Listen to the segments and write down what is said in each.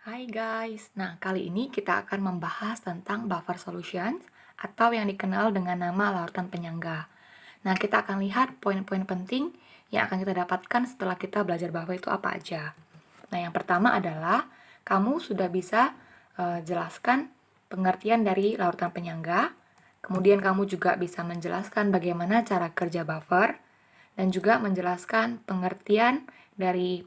Hai guys, nah kali ini kita akan membahas tentang buffer solutions atau yang dikenal dengan nama larutan penyangga. Nah, kita akan lihat poin-poin penting yang akan kita dapatkan setelah kita belajar buffer itu apa aja. Nah, yang pertama adalah kamu sudah bisa jelaskan pengertian dari larutan penyangga, kemudian kamu juga bisa menjelaskan bagaimana cara kerja buffer, dan juga menjelaskan pengertian dari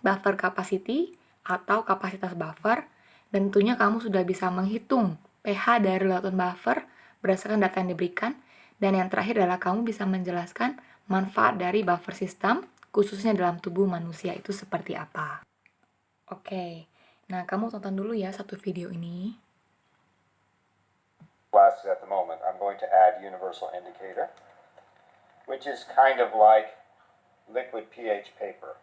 buffer capacity atau kapasitas buffer, dan tentunya kamu sudah bisa menghitung pH dari larutan buffer berdasarkan data yang diberikan, dan yang terakhir adalah kamu bisa menjelaskan manfaat dari buffer system, khususnya dalam tubuh manusia itu seperti apa. Oke, nah kamu tonton dulu ya satu video ini. Glasses at the moment. I'm going to add universal indicator, which is kind of like liquid pH paper.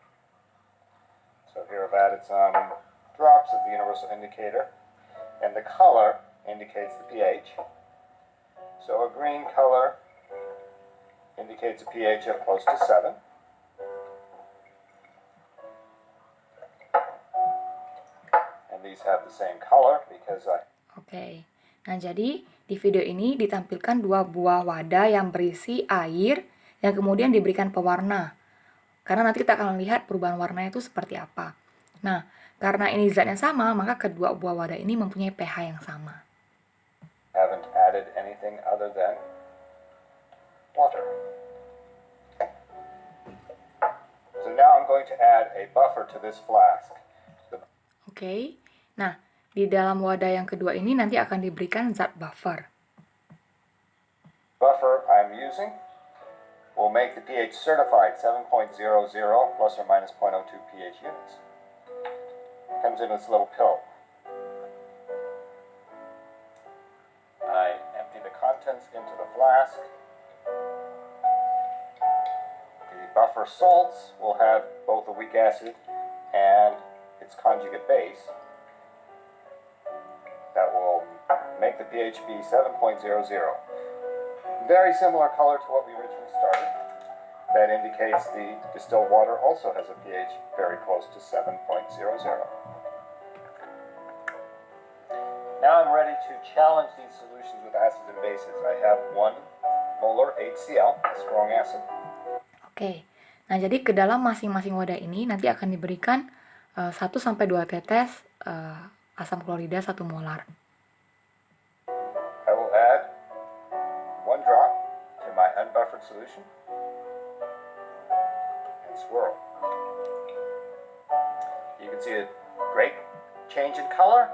So here I've added some drops of the universal indicator, and the color indicates the pH. So a green color indicates a pH of close to 7. And these have the same color because Oke, nah jadi di video ini ditampilkan dua buah wadah yang berisi air yang kemudian diberikan pewarna. Karena nanti kita akan lihat perubahan warnanya itu seperti apa. Nah, karena ini zatnya sama, maka kedua buah wadah ini mempunyai pH yang sama. haven't added anything other than water. So now I'm going to add a buffer to this flask. Oke, nah di dalam wadah yang kedua ini nanti akan diberikan zat buffer. Buffer I'm using will make the pH certified 7.00 plus or minus 0.02 pH units. It comes in this little pill. I empty the contents into the flask. The buffer salts will have both a weak acid and its conjugate base. That will make the pH be 7.00. Very similar color to what we originally started. That indicates the distilled water also has a pH very close to 7.00. Now I'm ready to challenge these solutions with acids and bases. I have 1 molar HCl, a strong acid. Oke, nah jadi ke dalam masing-masing wadah ini nanti akan diberikan 1-2 tetes asam klorida 1 molar. I will add 1 drop to my unbuffered solution and swirl. You can see a great change in color,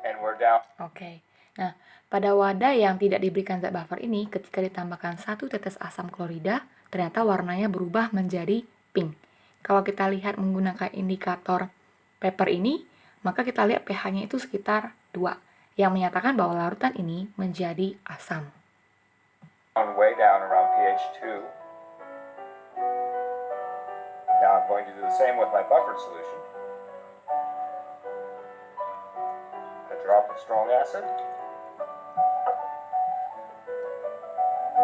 and we're down. Oke, nah pada wadah yang tidak diberikan zat buffer ini, ketika ditambahkan 1 tetes asam klorida, ternyata warnanya berubah menjadi pink. Kalau kita lihat menggunakan indikator paper ini, maka kita lihat pH-nya itu sekitar 2, yang menyatakan bahwa larutan ini menjadi asam. Way down around pH 2. Now I'm going to do the same with my buffered solution. A drop of strong acid.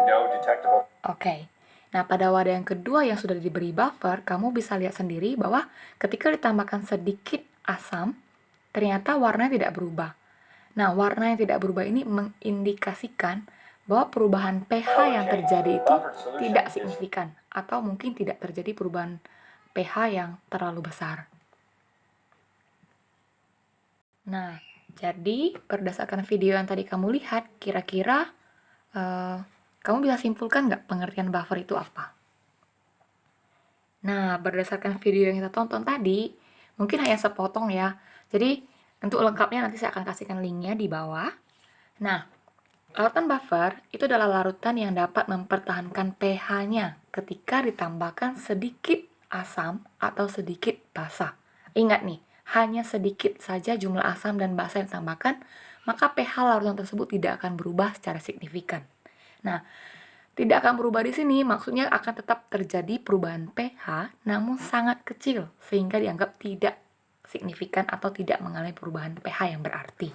No detectable. Oke, nah pada wadah yang kedua yang sudah diberi buffer, kamu bisa lihat sendiri bahwa ketika ditambahkan sedikit asam, ternyata warnanya tidak berubah. Nah, warna yang tidak berubah ini mengindikasikan bahwa perubahan pH yang terjadi itu tidak signifikan, atau mungkin tidak terjadi perubahan pH yang terlalu besar. Nah, jadi berdasarkan video yang tadi kamu lihat, kira-kira kamu bisa simpulkan nggak pengertian buffer itu apa? Nah, berdasarkan video yang kita tonton tadi, mungkin hanya sepotong ya. Jadi, untuk lengkapnya nanti saya akan kasihkan linknya di bawah. Nah, larutan buffer itu adalah larutan yang dapat mempertahankan pH-nya ketika ditambahkan sedikit asam atau sedikit basa. Ingat nih, hanya sedikit saja jumlah asam dan basa yang ditambahkan, maka pH larutan tersebut tidak akan berubah secara signifikan. Nah, tidak akan berubah di sini, maksudnya akan tetap terjadi perubahan pH, namun sangat kecil, sehingga dianggap tidak signifikan atau tidak mengalami perubahan pH yang berarti.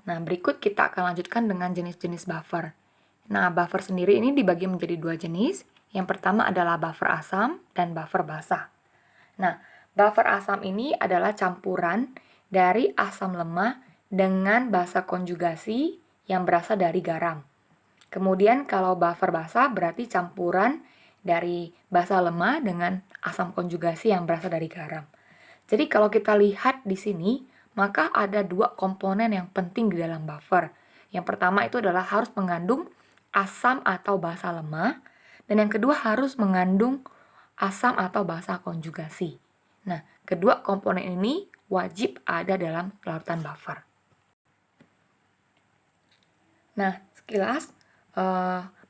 Nah, berikut kita akan lanjutkan dengan jenis-jenis buffer. Nah, buffer sendiri ini dibagi menjadi 2 jenis. Yang pertama adalah buffer asam dan buffer basah. Nah, Buffer asam ini adalah campuran dari asam lemah dengan basa konjugasi yang berasal dari garam. Kemudian kalau buffer basa berarti campuran dari basa lemah dengan asam konjugasi yang berasal dari garam. Jadi kalau kita lihat di sini, maka ada dua komponen yang penting di dalam buffer. Yang pertama itu adalah harus mengandung asam atau basa lemah, dan yang kedua harus mengandung asam atau basa konjugasi. Nah, kedua komponen ini wajib ada dalam larutan buffer. Nah, sekilas,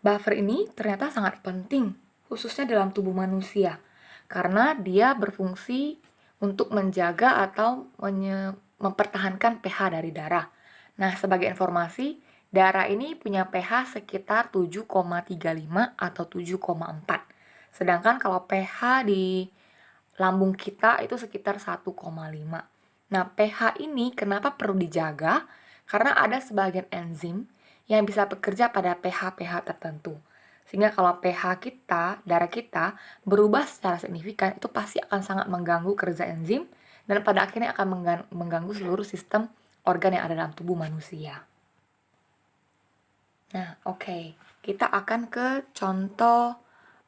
buffer ini ternyata sangat penting, khususnya dalam tubuh manusia, karena dia berfungsi untuk menjaga atau mempertahankan pH dari darah. Nah, sebagai informasi, darah ini punya pH sekitar 7,35 atau 7,4. Sedangkan kalau pH di lambung kita itu sekitar 1,5. Nah, pH ini kenapa perlu dijaga? Karena ada sebagian enzim yang bisa bekerja pada pH-pH tertentu. Sehingga kalau pH kita, darah kita, berubah secara signifikan, itu pasti akan sangat mengganggu kerja enzim, dan pada akhirnya akan mengganggu seluruh sistem organ yang ada dalam tubuh manusia. Nah, oke. Kita akan ke contoh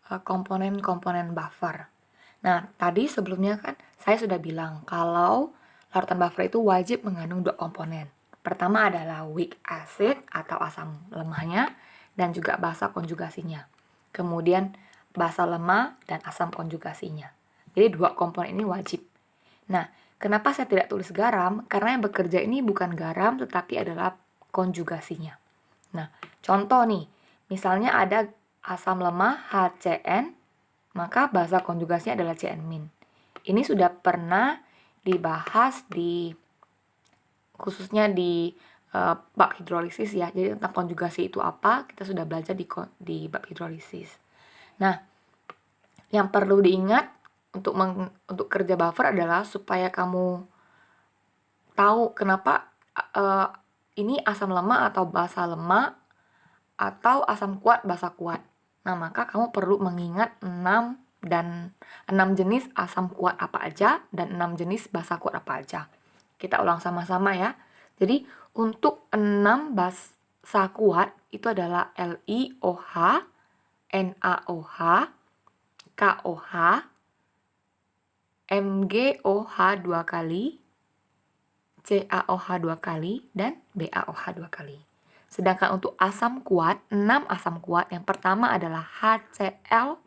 komponen-komponen buffer. Nah, tadi sebelumnya kan saya sudah bilang kalau larutan buffer itu wajib mengandung dua komponen. Pertama adalah weak acid atau asam lemahnya, dan juga basa konjugasinya. Kemudian basa lemah dan asam konjugasinya. Jadi dua komponen ini wajib. Nah, kenapa saya tidak tulis garam? Karena yang bekerja ini bukan garam, tetapi adalah konjugasinya. Nah, contoh nih, misalnya ada asam lemah HCN, maka basa konjugasinya adalah CN-. Ini sudah pernah dibahas khususnya di bab hidrolisis ya. Jadi tentang konjugasi itu apa, kita sudah belajar di bab hidrolisis. Nah, yang perlu diingat untuk kerja buffer adalah supaya kamu tahu kenapa ini asam lemah atau basa lemah atau asam kuat basa kuat. Nah, maka kamu perlu mengingat 6 jenis asam kuat apa aja dan 6 jenis basa kuat apa aja. Kita ulang sama-sama ya. Jadi, untuk 6 basa kuat itu adalah LiOH, NaOH, KOH, MgOH 2 kali, CaOH 2 kali, dan BaOH 2 kali. Sedangkan untuk asam kuat, 6 asam kuat, yang pertama adalah HCl,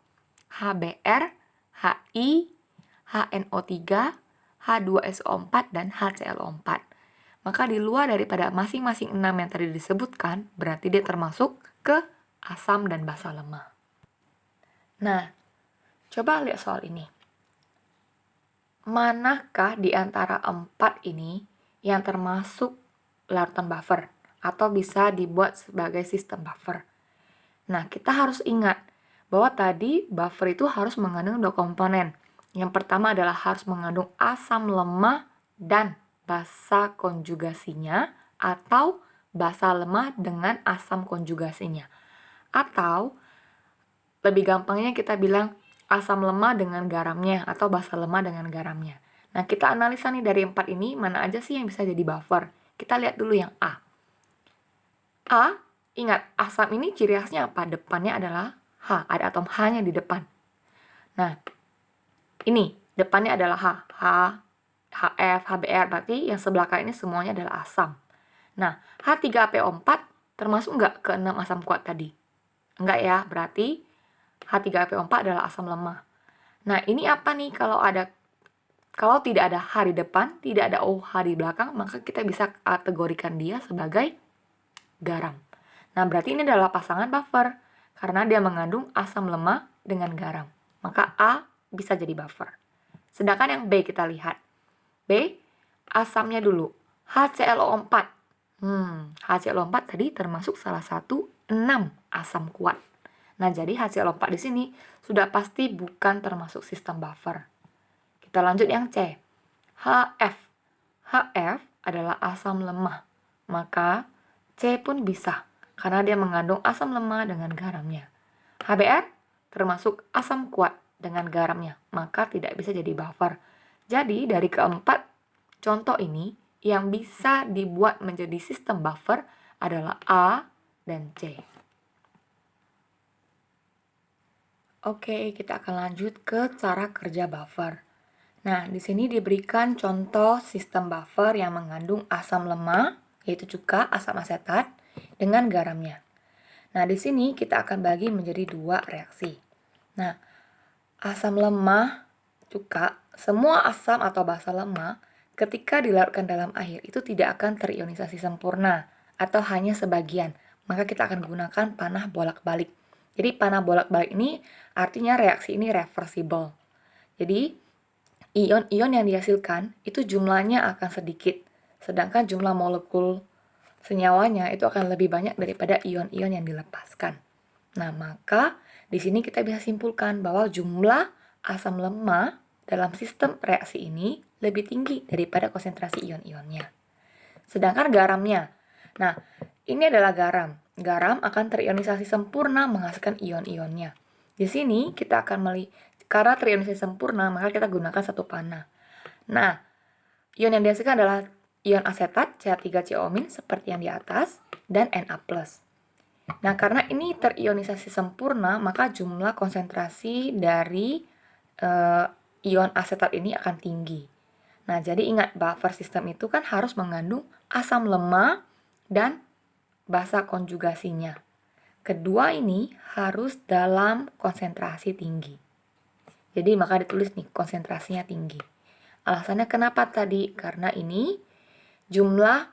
HBr, Hi, HNO3, H2SO4, dan HClO4. Maka di luar daripada masing-masing 6 yang tadi disebutkan, berarti dia termasuk ke asam dan basa lemah. Nah, coba lihat soal ini. Manakah di antara 4 ini yang termasuk larutan buffer atau bisa dibuat sebagai sistem buffer? Nah, kita harus ingat bahwa tadi buffer itu harus mengandung dua komponen. Yang pertama adalah harus mengandung asam lemah dan basa konjugasinya, atau basa lemah dengan asam konjugasinya. Atau lebih gampangnya kita bilang asam lemah dengan garamnya atau basa lemah dengan garamnya. Nah, kita analisa nih dari 4 ini mana aja sih yang bisa jadi buffer. Kita lihat dulu yang A. A, ingat, asam ini ciri khasnya apa? Depannya adalah H, ada atom H-nya di depan. Nah, ini depannya adalah H, HF, HBr, berarti yang sebelah kanan ini semuanya adalah asam. Nah, H3PO4 termasuk nggak ke 6 asam kuat tadi? Enggak ya, berarti H3PO4 adalah asam lemah. Nah, ini apa nih kalau tidak ada H di depan, tidak ada OH di belakang, maka kita bisa kategorikan dia sebagai garam. Nah, berarti ini adalah pasangan buffer karena dia mengandung asam lemah dengan garam. Maka A bisa jadi buffer. Sedangkan yang B kita lihat. B, asamnya dulu. HClO4. HClO4 tadi termasuk salah satu 6 asam kuat. Nah, jadi HClO4 di sini sudah pasti bukan termasuk sistem buffer. Kita lanjut yang C. HF. HF adalah asam lemah. Maka C pun bisa, karena dia mengandung asam lemah dengan garamnya. HBr termasuk asam kuat dengan garamnya, maka tidak bisa jadi buffer. Jadi dari keempat contoh ini, yang bisa dibuat menjadi sistem buffer adalah A dan C. Oke, kita akan lanjut ke cara kerja buffer. Nah, di sini diberikan contoh sistem buffer yang mengandung asam lemah, yaitu cuka, asam asetat, dengan garamnya. Nah, di sini kita akan bagi menjadi dua reaksi. Nah, asam lemah, cuka, semua asam atau basa lemah ketika dilarutkan dalam air itu tidak akan terionisasi sempurna atau hanya sebagian. Maka kita akan gunakan panah bolak-balik. Jadi panah bolak-balik ini artinya reaksi ini reversible. Jadi ion-ion yang dihasilkan itu jumlahnya akan sedikit, sedangkan jumlah molekul senyawanya itu akan lebih banyak daripada ion-ion yang dilepaskan. Nah, maka di sini kita bisa simpulkan bahwa jumlah asam lemah dalam sistem reaksi ini lebih tinggi daripada konsentrasi ion-ionnya. Sedangkan garamnya, nah ini adalah garam. Garam akan terionisasi sempurna menghasilkan ion-ionnya. Di sini kita akan karena terionisasi sempurna, maka kita gunakan satu panah. Nah, ion yang dihasilkan adalah ion asetat, CH3CO- seperti yang di atas, dan Na+. Nah, karena ini terionisasi sempurna, maka jumlah konsentrasi dari ion asetat ini akan tinggi. Nah, jadi ingat, buffer system itu kan harus mengandung asam lemah dan basa konjugasinya. Kedua ini harus dalam konsentrasi tinggi. Jadi maka ditulis nih, konsentrasinya tinggi. Alasannya kenapa tadi? Karena ini jumlah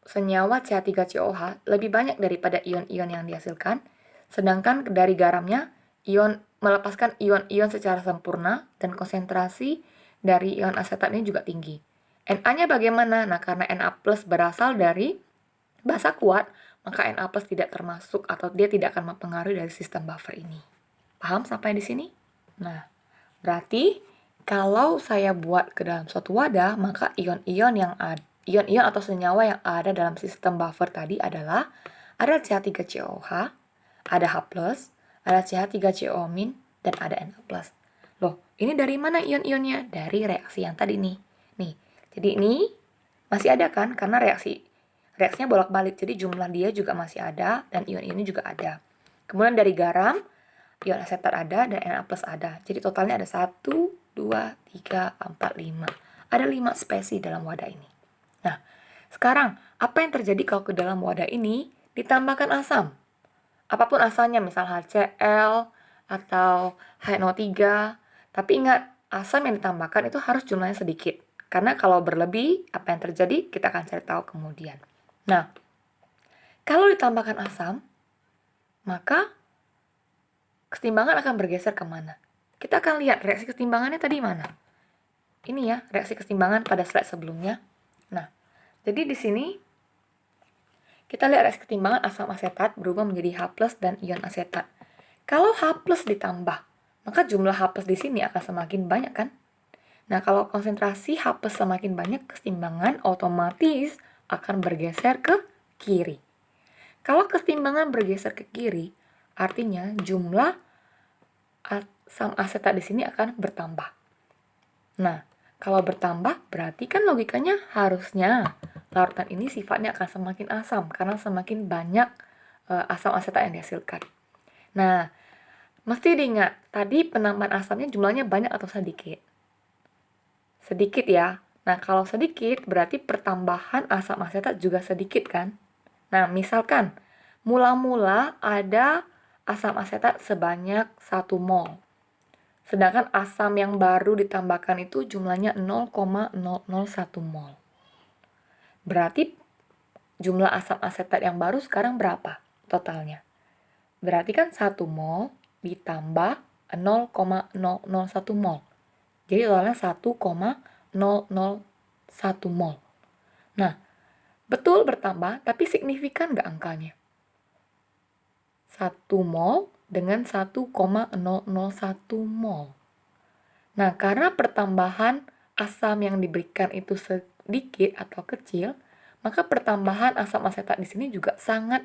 senyawa CH3COH lebih banyak daripada ion-ion yang dihasilkan, sedangkan dari garamnya ion melepaskan ion-ion secara sempurna dan konsentrasi dari ion asetat ini juga tinggi. Na-nya bagaimana? Nah, karena Na+ berasal dari basa kuat, maka Na+ tidak termasuk atau dia tidak akan mempengaruhi dari sistem buffer ini. Paham sampai di sini? Nah, berarti kalau saya buat ke dalam suatu wadah, maka ion-ion atau senyawa yang ada dalam sistem buffer tadi adalah ada CH3COH, ada H+, ada CH3CO-, dan ada Na+. Loh, ini dari mana ion-ionnya? Dari reaksi yang tadi nih. Nih, jadi ini masih ada kan? Karena reaksinya bolak-balik, jadi jumlah dia juga masih ada, dan ion ini juga ada. Kemudian dari garam, ion asetat ada, dan Na+ ada. Jadi totalnya ada 1, 2, 3, 4, 5. Ada 5 spesies dalam wadah ini. Nah, sekarang apa yang terjadi kalau ke dalam wadah ini ditambahkan asam? Apapun asalnya, misal HCl atau HNO3. Tapi ingat, asam yang ditambahkan itu harus jumlahnya sedikit. Karena kalau berlebih, apa yang terjadi? Kita akan cari tahu kemudian. Nah, kalau ditambahkan asam, maka kesetimbangan akan bergeser kemana? Kita akan lihat reaksi kesetimbangannya tadi mana. Ini ya, reaksi kesetimbangan pada slide sebelumnya. Nah, jadi di sini kita lihat reaksi kesetimbangan asam asetat berubah menjadi H+ dan ion asetat. Kalau H+ ditambah, maka jumlah H+ di sini akan semakin banyak kan? Nah, kalau konsentrasi H+ semakin banyak, kesetimbangan otomatis akan bergeser ke kiri. Kalau kesetimbangan bergeser ke kiri, artinya jumlah asam asetat di sini akan bertambah. Nah, kalau bertambah berarti kan logikanya harusnya larutan ini sifatnya akan semakin asam karena semakin banyak asam asetat yang dihasilkan. Nah, mesti diingat, tadi penambahan asamnya jumlahnya banyak atau sedikit? Sedikit ya. Nah, kalau sedikit berarti pertambahan asam asetat juga sedikit kan? Nah, misalkan mula-mula ada asam asetat sebanyak 1 mol. Sedangkan asam yang baru ditambahkan itu jumlahnya 0,001 mol. Berarti jumlah asam asetat yang baru sekarang berapa totalnya? Berarti kan 1 mol ditambah 0,001 mol. Jadi totalnya 1,001 mol. Nah, betul bertambah, tapi signifikan nggak angkanya? 1 mol dengan 1,001 mol. Nah, karena pertambahan asam yang diberikan itu sedikit atau kecil, maka pertambahan asam asetat di sini juga sangat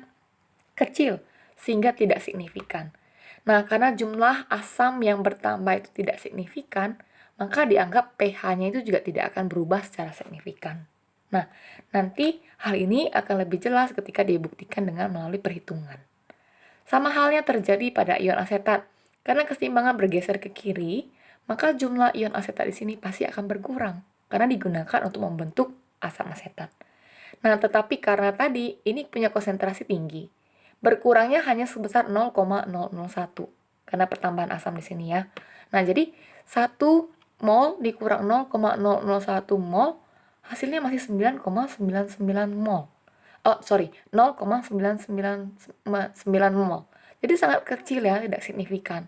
kecil, sehingga tidak signifikan. Nah, karena jumlah asam yang bertambah itu tidak signifikan, maka dianggap pH-nya itu juga tidak akan berubah secara signifikan. Nah, nanti hal ini akan lebih jelas ketika dibuktikan dengan melalui perhitungan. Sama halnya terjadi pada ion asetat. Karena keseimbangan bergeser ke kiri, maka jumlah ion asetat di sini pasti akan berkurang karena digunakan untuk membentuk asam asetat. Nah, tetapi karena tadi ini punya konsentrasi tinggi, berkurangnya hanya sebesar 0,001 karena pertambahan asam di sini ya. Nah, jadi 1 mol dikurang 0,001 mol, hasilnya masih 9,99 mol. Oh, sorry, 0,999 mol. Jadi sangat kecil ya, tidak signifikan.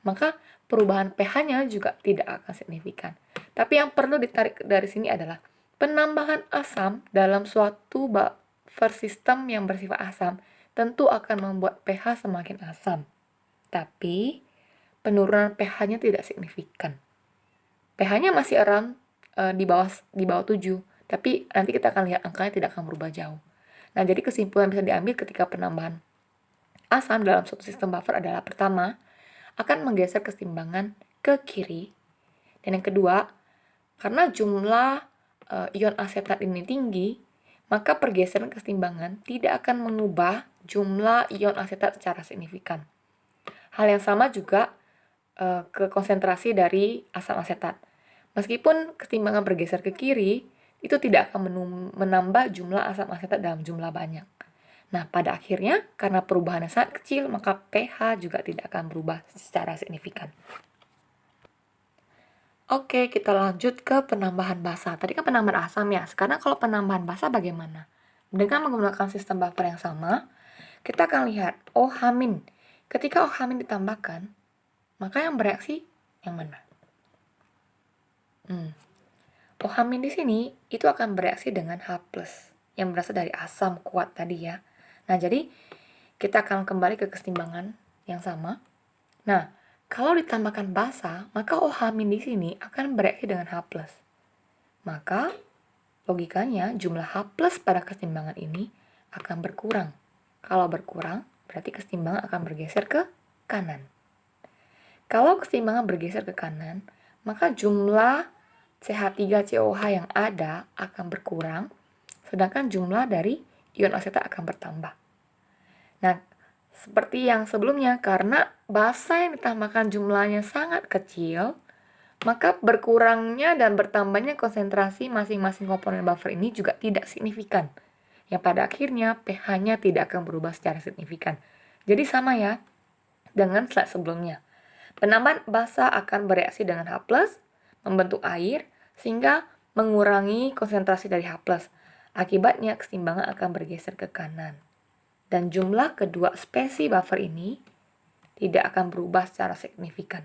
Maka perubahan pH-nya juga tidak akan signifikan. Tapi yang perlu ditarik dari sini adalah penambahan asam dalam suatu buffer sistem yang bersifat asam tentu akan membuat pH semakin asam. Tapi penurunan pH-nya tidak signifikan. pH-nya masih around di bawah 7, tapi nanti kita akan lihat angkanya tidak akan berubah jauh. Nah, jadi kesimpulan bisa diambil ketika penambahan asam dalam suatu sistem buffer adalah pertama, akan menggeser keseimbangan ke kiri. Dan yang kedua, karena jumlah ion asetat ini tinggi, maka pergeseran keseimbangan tidak akan mengubah jumlah ion asetat secara signifikan. Hal yang sama juga ke konsentrasi dari asam asetat. Meskipun keseimbangan bergeser ke kiri, itu tidak akan menambah jumlah asam asetat dalam jumlah banyak. Nah, pada akhirnya, karena perubahannya sangat kecil, maka pH juga tidak akan berubah secara signifikan. Oke, kita lanjut ke penambahan basa. Tadi kan penambahan asam ya, sekarang kalau penambahan basa bagaimana? Dengan menggunakan sistem buffer yang sama, kita akan lihat OH-. Ketika OH- ditambahkan, maka yang bereaksi yang mana? OH- di sini itu akan bereaksi dengan H+, yang berasal dari asam kuat tadi ya. Nah, jadi kita akan kembali ke keseimbangan yang sama. Nah, kalau ditambahkan basa, maka OH- di sini akan bereaksi dengan H+. Maka, logikanya jumlah H+ pada keseimbangan ini akan berkurang. Kalau berkurang, berarti keseimbangan akan bergeser ke kanan. Kalau keseimbangan bergeser ke kanan, maka jumlah CH3COH yang ada akan berkurang, sedangkan jumlah dari ion asetat akan bertambah. Nah, seperti yang sebelumnya, karena basa yang ditambahkan jumlahnya sangat kecil, maka berkurangnya dan bertambahnya konsentrasi masing-masing komponen buffer ini juga tidak signifikan. Yang pada akhirnya pH-nya tidak akan berubah secara signifikan. Jadi sama ya dengan slide sebelumnya. Penambahan basa akan bereaksi dengan H+, membentuk air, sehingga mengurangi konsentrasi dari H+. Akibatnya keseimbangan akan bergeser ke kanan. Dan jumlah kedua spesies buffer ini tidak akan berubah secara signifikan,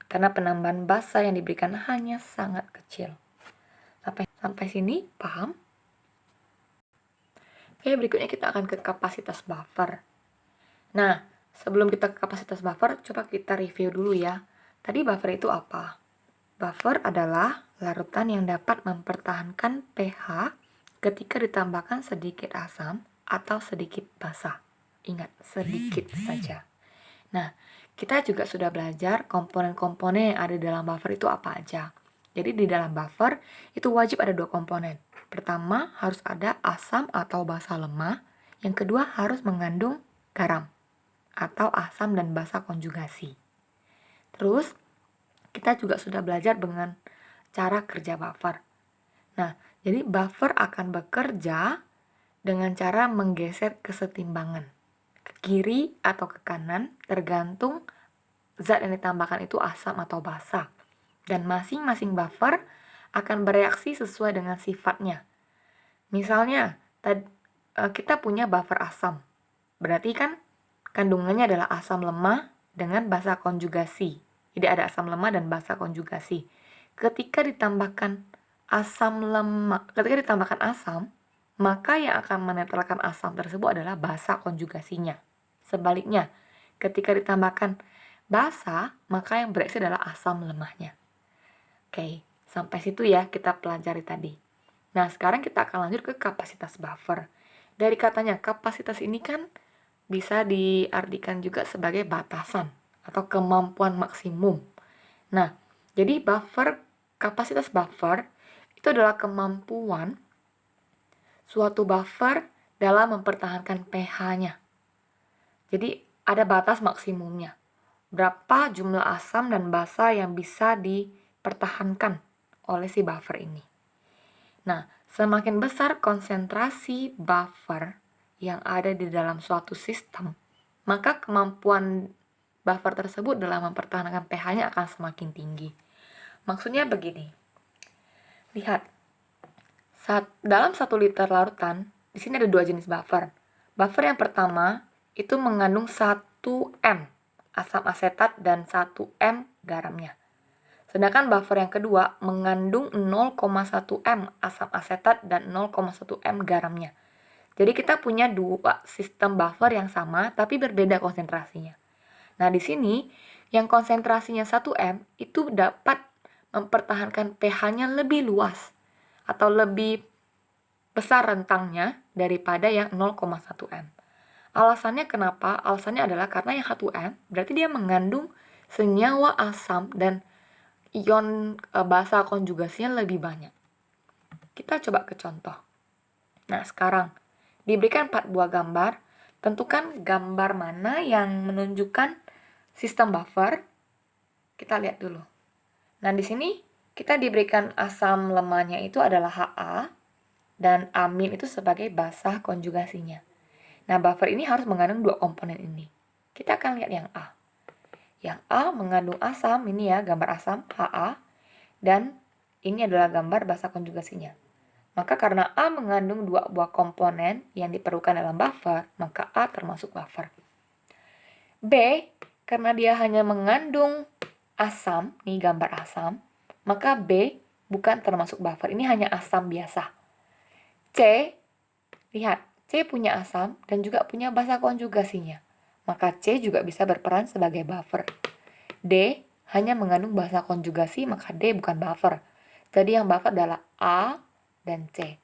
karena penambahan basa yang diberikan hanya sangat kecil. Sampai sini, paham? Oke, berikutnya kita akan ke kapasitas buffer. Nah, sebelum kita ke kapasitas buffer, coba kita review dulu ya. Tadi buffer itu apa? Buffer adalah larutan yang dapat mempertahankan pH ketika ditambahkan sedikit asam atau sedikit basa. Ingat, sedikit saja. Nah, kita juga sudah belajar komponen-komponen yang ada di dalam buffer itu apa aja. Jadi di dalam buffer itu wajib ada 2 komponen. Pertama, harus ada asam atau basa lemah. Yang kedua, harus mengandung garam atau asam dan basa konjugasi. Terus, kita juga sudah belajar dengan cara kerja buffer. Nah, jadi buffer akan bekerja dengan cara menggeser kesetimbangan ke kiri atau ke kanan tergantung zat yang ditambahkan itu asam atau basa. Dan masing-masing buffer akan bereaksi sesuai dengan sifatnya. Misalnya, kita punya buffer asam. Berarti kan kandungannya adalah asam lemah dengan basa konjugasi. Jadi ada asam lemah dan basa konjugasi. Ketika ditambahkan asam, maka yang akan menetralkan asam tersebut adalah basa konjugasinya. Sebaliknya, ketika ditambahkan basa, maka yang bereaksi adalah asam lemahnya. Oke, sampai situ ya kita pelajari tadi. Nah, sekarang kita akan lanjut ke kapasitas buffer. Dari katanya, kapasitas ini kan bisa diartikan juga sebagai batasan atau kemampuan maksimum. Nah, jadi buffer kapasitas buffer itu adalah kemampuan suatu buffer dalam mempertahankan pH-nya. Jadi ada batas maksimumnya. Berapa jumlah asam dan basa yang bisa dipertahankan oleh si buffer ini. Nah, semakin besar konsentrasi buffer yang ada di dalam suatu sistem, maka kemampuan buffer tersebut dalam mempertahankan pH-nya akan semakin tinggi. Maksudnya begini. Lihat, dalam 1 liter larutan, di sini ada 2 jenis buffer. Buffer yang pertama itu mengandung 1 M asam asetat dan 1 M garamnya. Sedangkan buffer yang kedua mengandung 0,1 M asam asetat dan 0,1 M garamnya. Jadi kita punya 2 sistem buffer yang sama tapi berbeda konsentrasinya. Nah, di sini yang konsentrasinya 1 M itu dapat mempertahankan pH-nya lebih luas atau lebih besar rentangnya daripada yang 0,1 M. Alasannya kenapa? Alasannya adalah karena yang 1 M berarti dia mengandung senyawa asam dan ion basa konjugasinya lebih banyak. Kita coba ke contoh. Nah, sekarang diberikan 4 buah gambar. Tentukan gambar mana yang menunjukkan sistem buffer. Kita lihat dulu. Nah, di sini kita diberikan asam lemahnya itu adalah Ha dan amin itu sebagai basa konjugasinya. Nah, buffer ini harus mengandung 2 komponen ini. Kita akan lihat yang A. Yang A mengandung asam, ini ya gambar asam, Ha, dan ini adalah gambar basa konjugasinya. Maka karena A mengandung 2 buah komponen yang diperlukan dalam buffer, maka A termasuk buffer. B, karena dia hanya mengandung asam, nih gambar asam, maka B bukan termasuk buffer, ini hanya asam biasa. C, lihat, C punya asam dan juga punya basa konjugasinya. Maka C juga bisa berperan sebagai buffer. D hanya mengandung basa konjugasi, maka D bukan buffer. Jadi yang buffer adalah A dan C.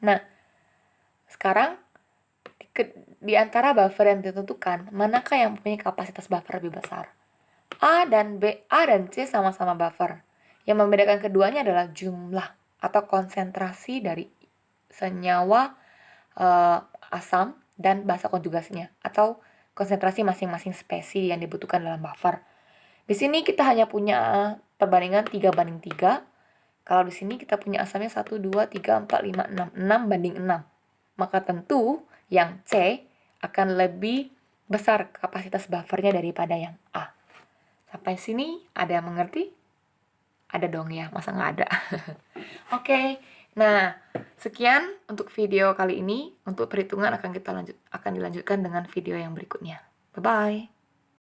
Nah, sekarang di antara buffer yang ditentukan, manakah yang mempunyai kapasitas buffer lebih besar? A dan C sama-sama buffer. Yang membedakan keduanya adalah jumlah atau konsentrasi dari senyawa asam dan basa konjugasinya atau konsentrasi masing-masing spesies yang dibutuhkan dalam buffer. Di sini kita hanya punya perbandingan 3:3. Kalau di sini kita punya asamnya 1, 2, 3, 4, 5, 6. 6:6. Maka tentu yang C akan lebih besar kapasitas buffernya daripada yang A. Sampai sini ada yang mengerti? Ada dong ya, masa nggak ada? Oke, nah sekian untuk video kali ini. Untuk perhitungan akan dilanjutkan dengan video yang berikutnya. Bye-bye.